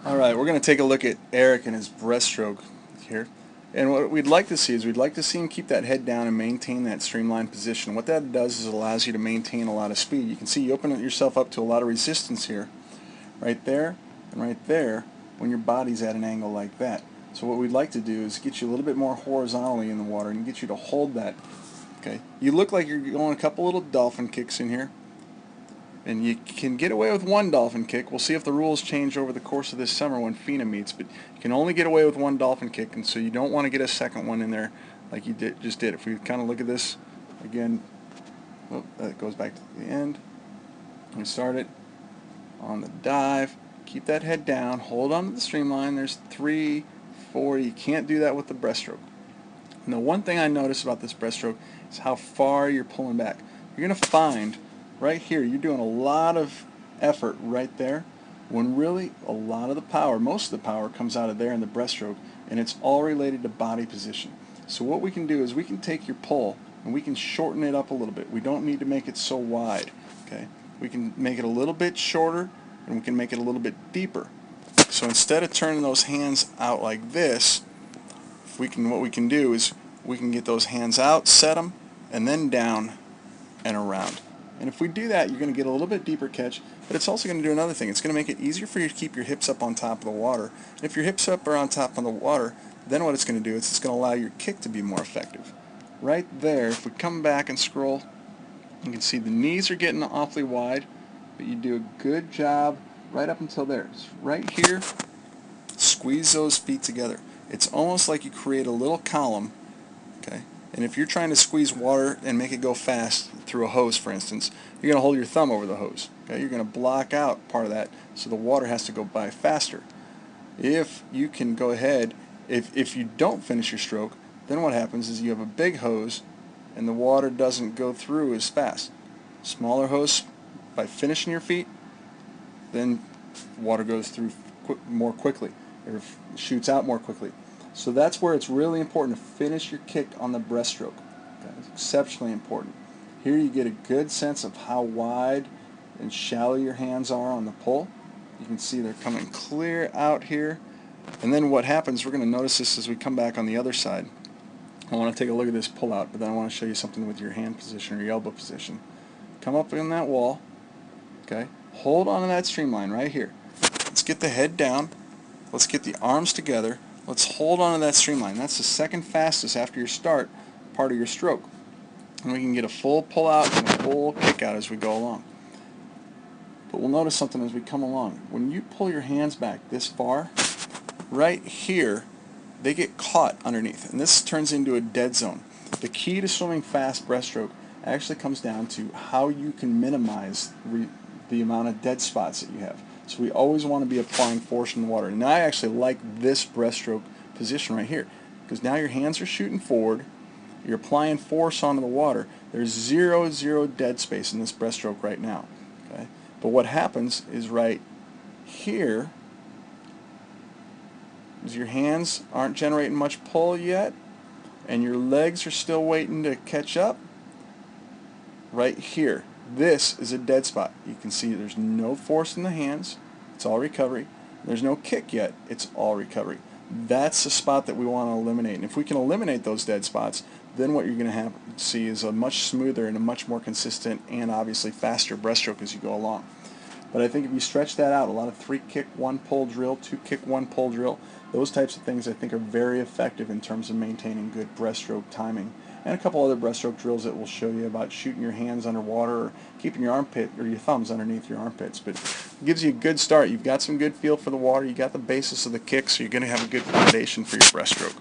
Alright, we're going to take a look at Eric and his breaststroke here. And what we'd like to see is we'd like to see him keep that head down and maintain that streamlined position. What that does is it allows you to maintain a lot of speed. You can see you open yourself up to a lot of resistance here, right there and right there, when your body's at an angle like that. So what we'd like to do is get you a little bit more horizontally in the water and get you to hold that. Okay, you look like you're going a couple little dolphin kicks in here. And you can get away with one dolphin kick. We'll see if the rules change over the course of this summer when FINA meets, but you can only get away with one dolphin kick, and so you don't want to get a second one in there like you just did. If we kind of look at this again, that goes back to the end. We start it on the dive. Keep that head down. Hold on to the streamline. There's 3, 4. You can't do that with the breaststroke. And the one thing I notice about this breaststroke is how far you're pulling back. You're going to find right here, you're doing a lot of effort right there, when really a lot of the power, most of the power, comes out of there in the breaststroke, and it's all related to body position. So what we can do is we can take your pull and we can shorten it up a little bit. We don't need to make it so wide. Okay, we can make it a little bit shorter and we can make it a little bit deeper. So instead of turning those hands out like this, what we can do is we can get those hands out, set them, and then down and around. And if we do that, you're going to get a little bit deeper catch, but it's also going to do another thing. It's going to make it easier for you to keep your hips up on top of the water. And if your hips up are on top of the water, then what it's going to do is it's going to allow your kick to be more effective. Right there, if we come back and scroll, you can see the knees are getting awfully wide, but you do a good job right up until there. So right here, squeeze those feet together. It's almost like you create a little column, okay? And if you're trying to squeeze water and make it go fast through a hose, for instance, you're going to hold your thumb over the hose. Okay? You're going to block out part of that so the water has to go by faster. If you can go ahead, if you don't finish your stroke, then what happens is you have a big hose and the water doesn't go through as fast. Smaller hose, by finishing your feet, then water goes through more quickly, or shoots out more quickly. So that's where it's really important to finish your kick on the breaststroke. Okay? It's exceptionally important. Here you get a good sense of how wide and shallow your hands are on the pull. You can see they're coming clear out here. And then what happens, we're going to notice this as we come back on the other side. I want to take a look at this pull out, but then I want to show you something with your hand position or your elbow position. Come up in that wall. Okay? Hold on to that streamline right here. Let's get the head down. Let's get the arms together. Let's hold on to that streamline. That's the second fastest after your start part of your stroke. And we can get a full pull out and a full kick out as we go along. But we'll notice something as we come along. When you pull your hands back this far, right here, they get caught underneath. And this turns into a dead zone. The key to swimming fast breaststroke actually comes down to how you can minimize the amount of dead spots that you have. So we always want to be applying force in the water. And I actually like this breaststroke position right here, because now your hands are shooting forward, you're applying force onto the water. There's zero dead space in this breaststroke right now. Okay? But what happens is right here is your hands aren't generating much pull yet, and your legs are still waiting to catch up. Right here, this is a dead spot. You can see there's no force in the hands, it's all recovery. There's no kick yet, it's all recovery. That's the spot that we want to eliminate. And if we can eliminate those dead spots, then what you're going to see is a much smoother and a much more consistent and obviously faster breaststroke as you go along. But I think if you stretch that out, a lot of 3 kick, 1 pull drill, 2 kick, 1 pull drill, those types of things I think are very effective in terms of maintaining good breaststroke timing. And a couple other breaststroke drills that will show you about shooting your hands underwater or keeping your armpit or your thumbs underneath your armpits. But it gives you a good start. You've got some good feel for the water. You got the basis of the kick, so you're going to have a good foundation for your breaststroke.